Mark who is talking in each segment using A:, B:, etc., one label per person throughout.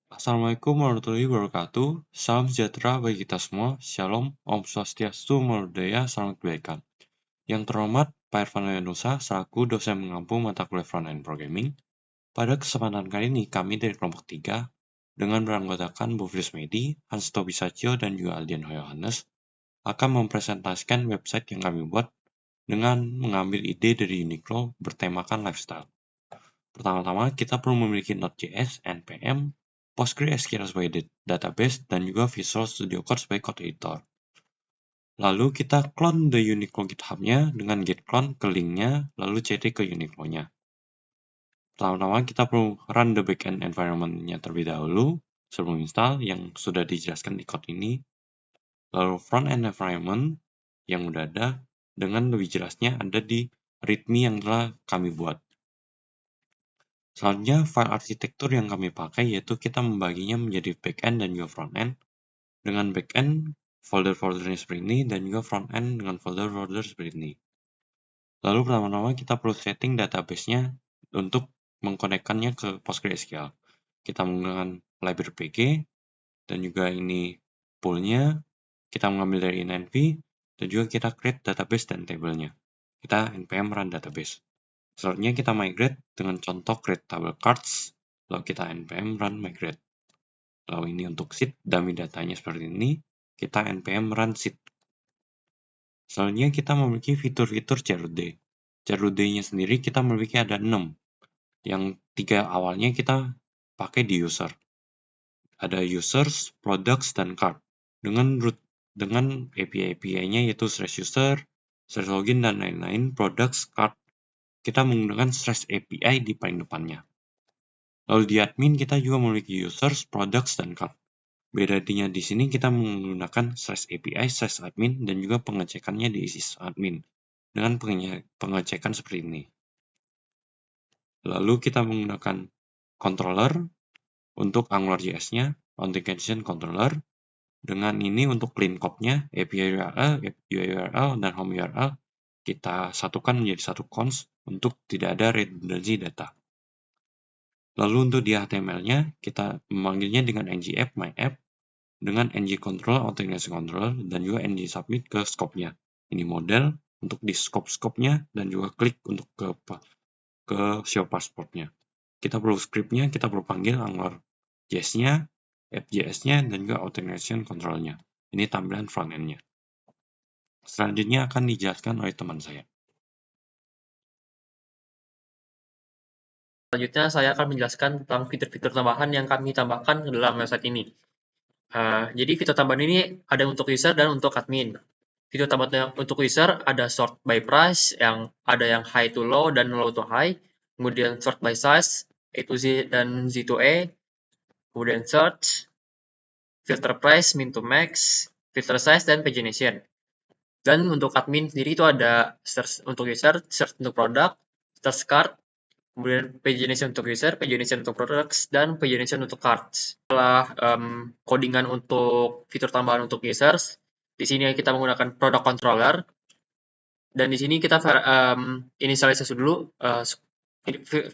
A: Assalamualaikum warahmatullahi wabarakatuh. Salam sejahtera bagi kita semua. Shalom, Om Swastiastu, Namo Buddhaya, salam kebaikan. Yang terhormat, Pak Irfan Leonusa, selaku dosen mengampu mata kuliah Front-End Programming. Pada kesempatan kali ini, kami dari kelompok 3, dengan beranggotakan Bu Fris Medi, Hans Tobi Satyo, dan juga Aldian Yohanes, akan mempresentasikan website yang kami buat dengan mengambil ide dari Uniqlo bertemakan lifestyle. Pertama-tama, kita perlu memiliki Node.js, NPM, PostgreSQL sebagai database, dan juga Visual Studio Code sebagai code editor. Lalu kita clone the Uniqlo GitHub-nya dengan git clone ke link-nya, lalu cd ke Uniqlo-nya. Pertama-tama kita perlu run the backend environment-nya terlebih dahulu, sebelum install yang sudah dijelaskan di code ini. Lalu front-end environment yang udah ada, dengan lebih jelasnya ada di readme yang telah kami buat. Selanjutnya, file arsitektur yang kami pakai yaitu kita membaginya menjadi backend dan juga frontend. Dengan backend, folder-foldernya seperti ini, dan juga frontend dengan folder-folder seperti ini. Lalu pertama-tama kita perlu setting database-nya untuk mengkonekkannya ke PostgreSQL. Kita menggunakan library PG, dan juga ini pool-nya, kita mengambil dari inenv, dan juga kita create database dan table-nya. Kita npm run database. Selanjutnya kita migrate dengan contoh create table cards, lalu kita npm run migrate. Lalu ini untuk seed, dummy datanya seperti ini, kita npm run seed. Selanjutnya kita memiliki fitur-fitur CRUD. CRUD-nya sendiri kita memiliki ada 6, yang 3 awalnya kita pakai di user. Ada users, products, dan card. Dengan API-API-nya yaitu /user, /login, dan lain-lain, products, card, kita menggunakan /API di paling depannya. Lalu di admin kita juga memiliki users, products, dan card. Bedanya di sini kita menggunakan /API, /admin, dan juga pengecekannya di sysadmin dengan pengecekan seperti ini. Lalu kita menggunakan controller untuk AngularJS-nya, authentication controller. Dengan ini untuk clean code-nya, API URL, UI URL, dan home URL kita satukan menjadi satu cons untuk tidak ada redundancy data. Lalu untuk di HTML-nya, kita memanggilnya dengan ngapp myapp, dengan ngcontrol, authentication controller, dan juga ngSubmit ke scope-nya. Ini model untuk di scope-nya, dan juga klik untuk ke show passport-nya. Kita perlu script-nya, kita perlu panggil AngularJS-nya, app.js-nya, dan juga authentication control-nya. Ini tampilan front-end-nya. Selanjutnya akan dijelaskan oleh teman saya.
B: Selanjutnya, saya akan menjelaskan tentang fitur-fitur tambahan yang kami tambahkan ke dalam website ini. Jadi, fitur tambahan ini ada untuk user dan untuk admin. Fitur tambahan untuk user ada sort by price, yang ada yang high to low dan low to high. Kemudian sort by size, A to Z dan Z to A. Kemudian search, filter price, min to max, filter size, dan pagination. Dan untuk admin sendiri itu ada search untuk user, search untuk produk, search card, kemudian pagination untuk user, pagination untuk products, dan pagination untuk cards. Setelah codingan untuk fitur tambahan untuk users, di sini kita menggunakan product controller, dan di sini kita inisialisasi dulu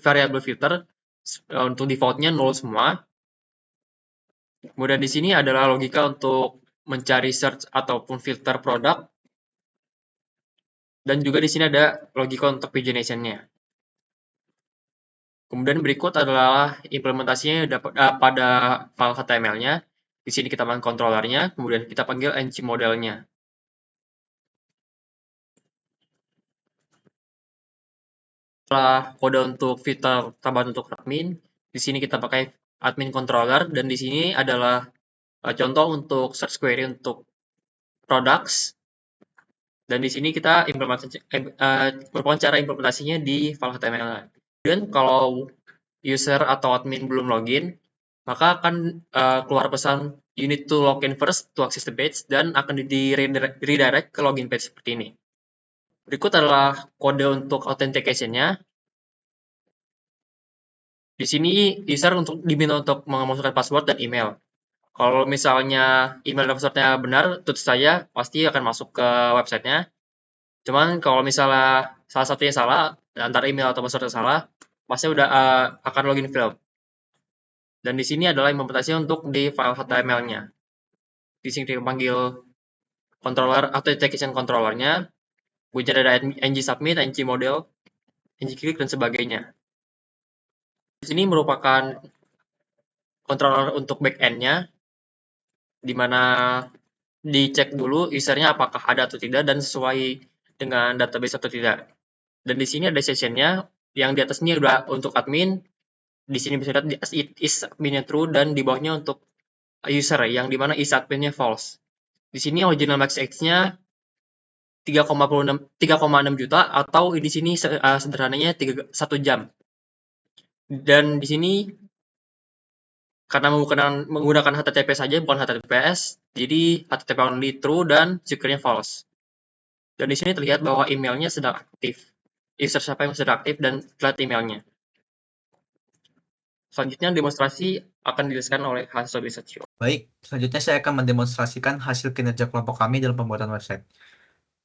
B: variabel filter untuk defaultnya 0 semua. Kemudian di sini adalah logika untuk mencari search ataupun filter produk, dan juga di sini ada logika untuk pagination-nya. Kemudian berikut adalah implementasinya pada file HTML-nya. Di sini kita panggil controller-nya, kemudian kita panggil ngModel-nya. Setelah kode untuk fitur tambahan untuk admin, di sini kita pakai admin controller, dan di sini adalah contoh untuk search query untuk products. Dan di sini kita merupakan cara implementasinya di file HTML. Kemudian kalau user atau admin belum login, maka akan keluar pesan you need to login first to access the page, dan akan di-redirect ke login page seperti ini. Berikut adalah kode untuk authentication-nya. Di sini user diminta untuk memasukkan password dan email. Kalau misalnya email dan passwordnya benar, tentu saja pasti akan masuk ke websitenya. Cuman kalau misalnya salah satunya salah, antara email atau passwordnya salah, pasti udah akan login failed. Dan di sini adalah implementasi untuk di file HTML-nya. Di sini kita panggil controller authentication controller-nya, kemudian ada ng submit, ng model, ng click, dan sebagainya. Di sini merupakan controller untuk backend-nya, di mana dicek dulu usernya apakah ada atau tidak dan sesuai dengan database atau tidak. Dan di sini ada session-nya, yang di atas ini udah untuk admin, di sini bisa lihat it is adminnya true, dan di bawahnya untuk user, yang dimana is adminnya false. Di sini original max age-nya 3,6 juta, atau di sini sederhananya 1 jam. Dan di sini karena menggunakan HTTP saja bukan HTTPS, jadi HTTP only true dan secure-nya false. Dan di sini terlihat bahwa emailnya sedang aktif. User siapa yang sedang aktif dan lihat emailnya. Selanjutnya demonstrasi akan dijelaskan oleh Hasso Besaccio.
C: Baik, selanjutnya saya akan mendemonstrasikan hasil kinerja kelompok kami dalam pembuatan website.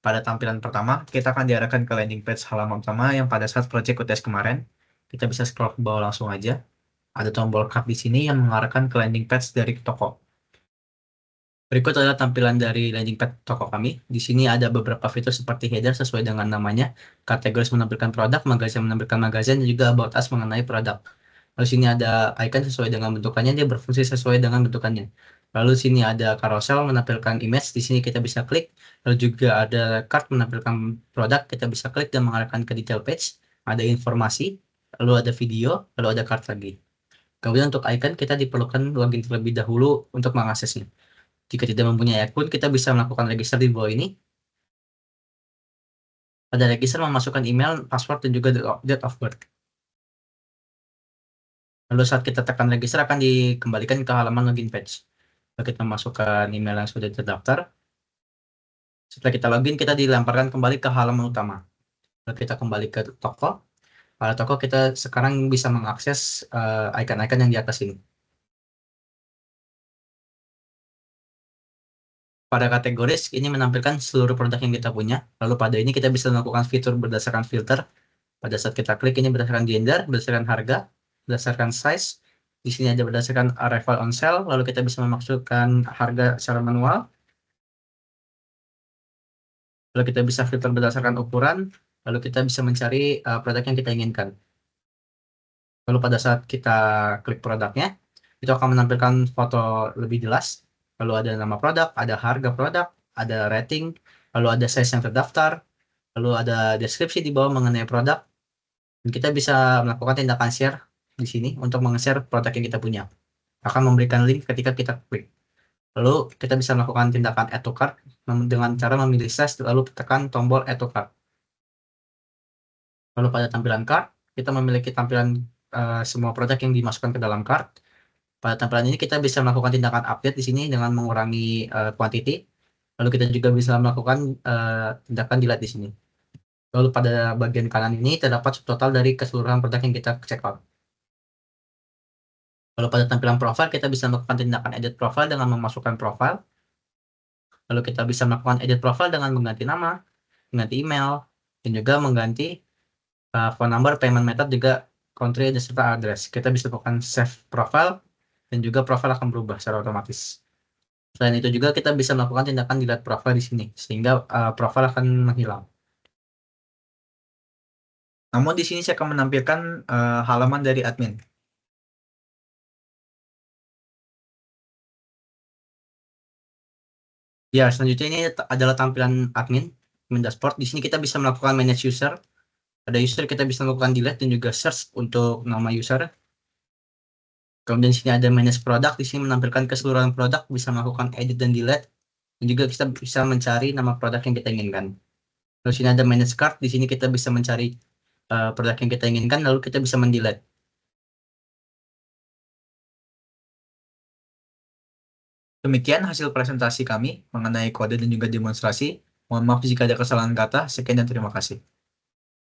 C: Pada tampilan pertama, kita akan diarahkan ke landing page halaman utama yang pada saat project UTS kemarin. Kita bisa scroll ke bawah langsung aja. Ada tombol card di sini yang mengarahkan ke landing page dari toko. Berikut adalah tampilan dari landing page toko kami. Di sini ada beberapa fitur seperti header sesuai dengan namanya, kategoris menampilkan produk, magazin menampilkan magazin, dan juga about us mengenai produk. Lalu sini ada icon sesuai dengan bentukannya, dia berfungsi sesuai dengan bentukannya. Lalu sini ada carousel menampilkan image, di sini kita bisa klik. Lalu juga ada card menampilkan produk, kita bisa klik dan mengarahkan ke detail page. Ada informasi, lalu ada video, lalu ada card lagi. Kemudian untuk icon kita diperlukan login terlebih dahulu untuk mengaksesnya. Jika tidak mempunyai akun, kita bisa melakukan register di bawah ini. Pada register memasukkan email, password, dan juga date of birth. Lalu saat kita tekan register akan dikembalikan ke halaman login page. Lalu kita masukkan email yang sudah terdaftar. Setelah kita login, kita dilemparkan kembali ke halaman utama. Lalu kita kembali ke toko. Pada toko kita sekarang bisa mengakses icon-icon yang di atas ini. Pada kategoris, ini menampilkan seluruh produk yang kita punya. Lalu pada ini kita bisa melakukan fitur berdasarkan filter. Pada saat kita klik ini berdasarkan gender, berdasarkan harga, berdasarkan size. Di sini ada berdasarkan arrival on sale. Lalu kita bisa memasukkan harga secara manual. Lalu kita bisa filter berdasarkan ukuran. Lalu kita bisa mencari produk yang kita inginkan. Lalu pada saat kita klik produknya, itu akan menampilkan foto lebih jelas. Lalu ada nama produk, ada harga produk, ada rating, lalu ada size yang terdaftar, lalu ada deskripsi di bawah mengenai produk. Dan kita bisa melakukan tindakan share di sini untuk meng-share produk yang kita punya. Akan memberikan link ketika kita klik. Lalu kita bisa melakukan tindakan add to cart dengan cara memilih size, lalu tekan tombol add to cart. Lalu pada tampilan cart, kita memiliki tampilan semua produk yang dimasukkan ke dalam cart. Pada tampilan ini kita bisa melakukan tindakan update di sini dengan mengurangi quantity. Lalu kita juga bisa melakukan tindakan delete di sini. Lalu pada bagian kanan ini terdapat subtotal dari keseluruhan produk yang kita check out. Lalu pada tampilan profile kita bisa melakukan tindakan edit profile dengan memasukkan profile. Lalu kita bisa melakukan edit profile dengan mengganti nama, mengganti email, dan juga mengganti phone number, payment method, juga country, dan serta address. Kita bisa melakukan save profile, dan juga profile akan berubah secara otomatis. Selain itu juga kita bisa melakukan tindakan delete profile di sini, sehingga profile akan menghilang. Namun di sini saya akan menampilkan halaman dari admin. Ya, selanjutnya ini adalah tampilan admin dashboard. Di sini kita bisa melakukan manage user. Pada user kita bisa melakukan delete dan juga search untuk nama user. Kemudian di sini ada manage product, di sini menampilkan keseluruhan produk, bisa melakukan edit dan delete, dan juga kita bisa mencari nama produk yang kita inginkan. Lalu sini ada manage cart, di sini kita bisa mencari produk yang kita inginkan, lalu kita bisa mendelete. Demikian hasil presentasi kami mengenai kode dan juga demonstrasi. Mohon maaf jika ada kesalahan kata. Sekian dan terima kasih.